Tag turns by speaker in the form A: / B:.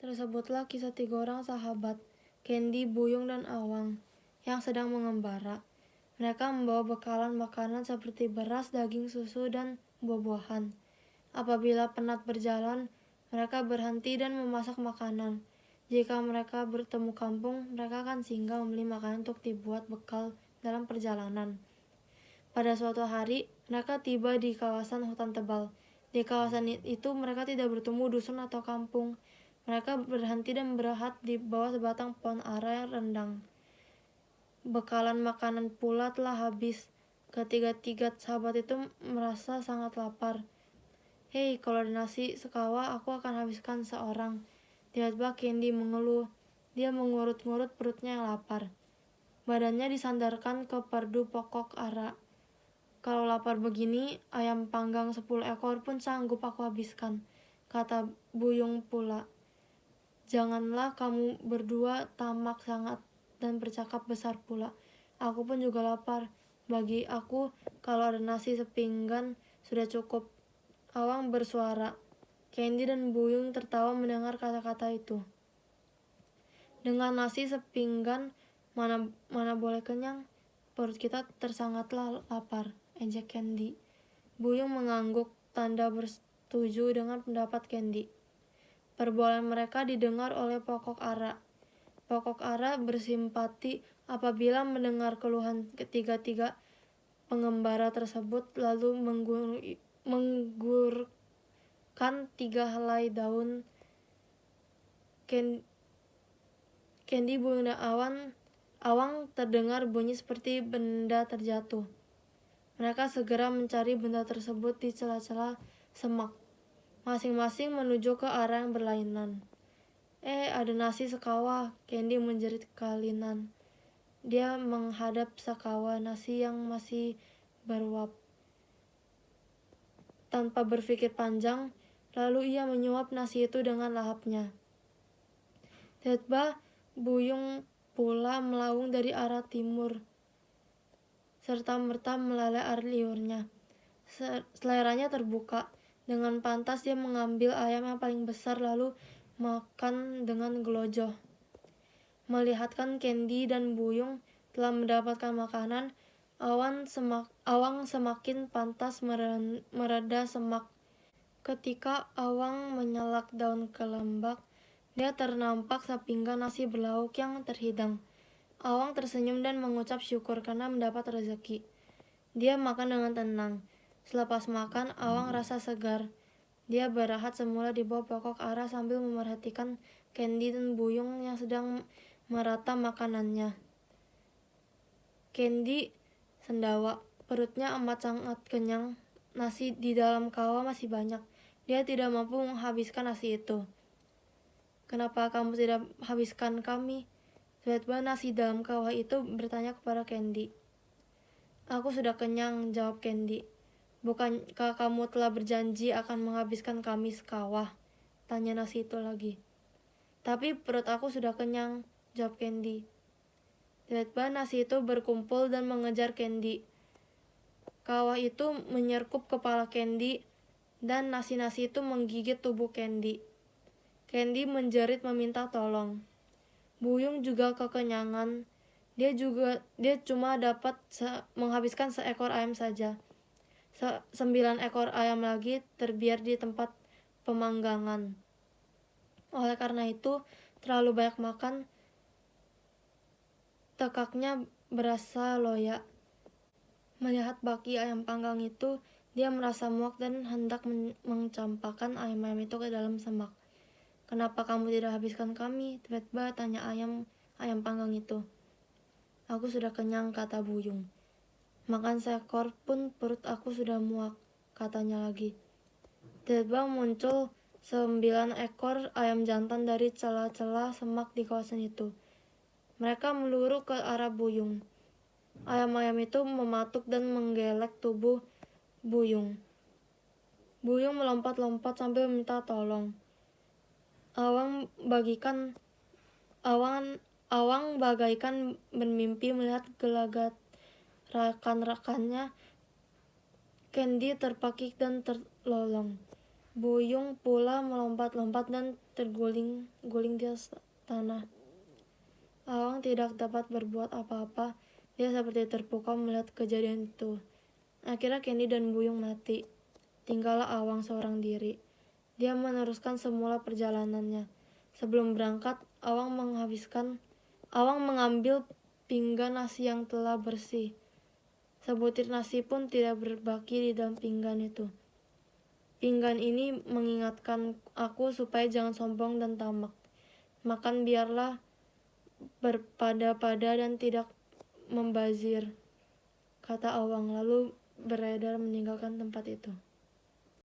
A: Tersebutlah kisah 3 orang sahabat, Candy, Buyung, dan Awang, yang sedang mengembara. Mereka membawa bekalan makanan seperti beras, daging, susu, dan buah-buahan. Apabila penat berjalan, mereka berhenti dan memasak makanan. Jika mereka bertemu kampung, mereka akan singgah membeli makanan untuk dibuat bekal dalam perjalanan. Pada suatu hari, mereka tiba di kawasan hutan tebal. Di kawasan itu mereka tidak bertemu dusun atau kampung. Mereka berhenti dan beristirahat di bawah sebatang pohon ara yang rindang. Bekalan makanan pula telah habis. Ketiga-tiga sahabat itu merasa sangat lapar. "Hei, kalau ada nasi sekawa, aku akan habiskan seorang." Tiba-tiba Candy mengeluh. Dia mengurut-ngurut perutnya yang lapar. Badannya disandarkan ke perdu pokok ara. "Kalau lapar begini, ayam panggang 10 ekor pun sanggup aku habiskan," kata Buyung pula. "Janganlah kamu berdua tamak sangat dan bercakap besar pula. Aku pun juga lapar. Bagi aku, kalau ada nasi sepinggan sudah cukup." Awang bersuara. Candy dan Buyung tertawa mendengar kata-kata itu. "Dengan nasi sepinggan, mana boleh kenyang? Perut kita tersangatlah lapar," ejek Candy. Buyung mengangguk, tanda bersetuju dengan pendapat Candy. Perbualan mereka didengar oleh pokok ara. Pokok ara bersimpati apabila mendengar keluhan ketiga-tiga pengembara tersebut, lalu menggurkan 3 helai daun. Candy, Buyung, dan Awang terdengar bunyi seperti benda terjatuh. Mereka segera mencari benda tersebut di celah-celah semak. Masing-masing menuju ke arah yang berlainan. Ada nasi sekawa!" Candy menjerit kalinan. Dia menghadap sekawa nasi yang masih beruap. Tanpa berpikir panjang, lalu ia menyuap nasi itu dengan lahapnya. Tiba-tiba Buyung pula melaung dari arah timur, serta-merta meleleh air liurnya. Seleranya terbuka. Dengan pantas dia mengambil ayam yang paling besar lalu makan dengan gelojoh. Melihatkan Candy dan Buyung telah mendapatkan makanan, Awang semakin pantas mereda semak. Ketika Awang menyelak daun kelembak, dia ternampak sepinggan nasi berlauk yang terhidang. Awang tersenyum dan mengucap syukur karena mendapat rezeki. Dia makan dengan tenang. Selepas makan, Awang rasa segar. Dia beristirahat semula di bawah pokok ara sambil memerhatikan Candy dan Buyung yang sedang merata makanannya. Candy sendawa. Perutnya amat sangat kenyang. Nasi di dalam kawah masih banyak. Dia tidak mampu menghabiskan nasi itu. "Kenapa kamu tidak habiskan kami?" Tiba-tiba nasi dalam kawah itu bertanya kepada Candy. "Aku sudah kenyang," jawab Candy. "Bukankah kamu telah berjanji akan menghabiskan kami sekawah?" tanya nasi itu lagi. "Tapi perut aku sudah kenyang," jawab Candy. Tiba-tiba nasi itu berkumpul dan mengejar Candy. Kawah itu menyerkup kepala Candy dan nasi-nasi itu menggigit tubuh Candy. Candy menjerit meminta tolong. Buyung juga kekenyangan. Dia cuma dapat menghabiskan seekor ayam saja. 9 ekor ayam lagi terbiar di tempat pemanggangan. Oleh karena itu, terlalu banyak makan, tekaknya berasa loyak. Melihat baki ayam panggang itu, dia merasa muak dan hendak mencampakkan ayam-ayam itu ke dalam semak. "Kenapa kamu tidak habiskan kami?" tiba-tiba tanya ayam panggang itu. "Aku sudah kenyang," kata Buyung. "Makan seekor pun perut aku sudah muak," katanya lagi. Tiba-tiba muncul 9 ekor ayam jantan dari celah-celah semak di kawasan itu. Mereka meluru ke arah Buyung. Ayam-ayam itu mematuk dan menggelek tubuh Buyung. Buyung melompat-lompat sambil meminta tolong. Awang bagaikan bermimpi melihat gelagat rekan-rekannya. Candy terpakik dan terlolong. Buyung pula melompat-lompat dan terguling-guling di tanah. Awang tidak dapat berbuat apa-apa. Dia seperti terpukau melihat kejadian itu. Akhirnya Candy dan Buyung mati. Tinggallah Awang seorang diri. Dia meneruskan semula perjalanannya. Sebelum berangkat, Awang mengambil pinggan nasi yang telah bersih. Sebutir nasi pun tidak berbaki di dalam pinggan itu. Pinggan ini mengingatkan aku supaya jangan sombong dan tamak. Makan biarlah berpada-pada dan tidak membazir, kata Awang lalu beredar meninggalkan tempat itu.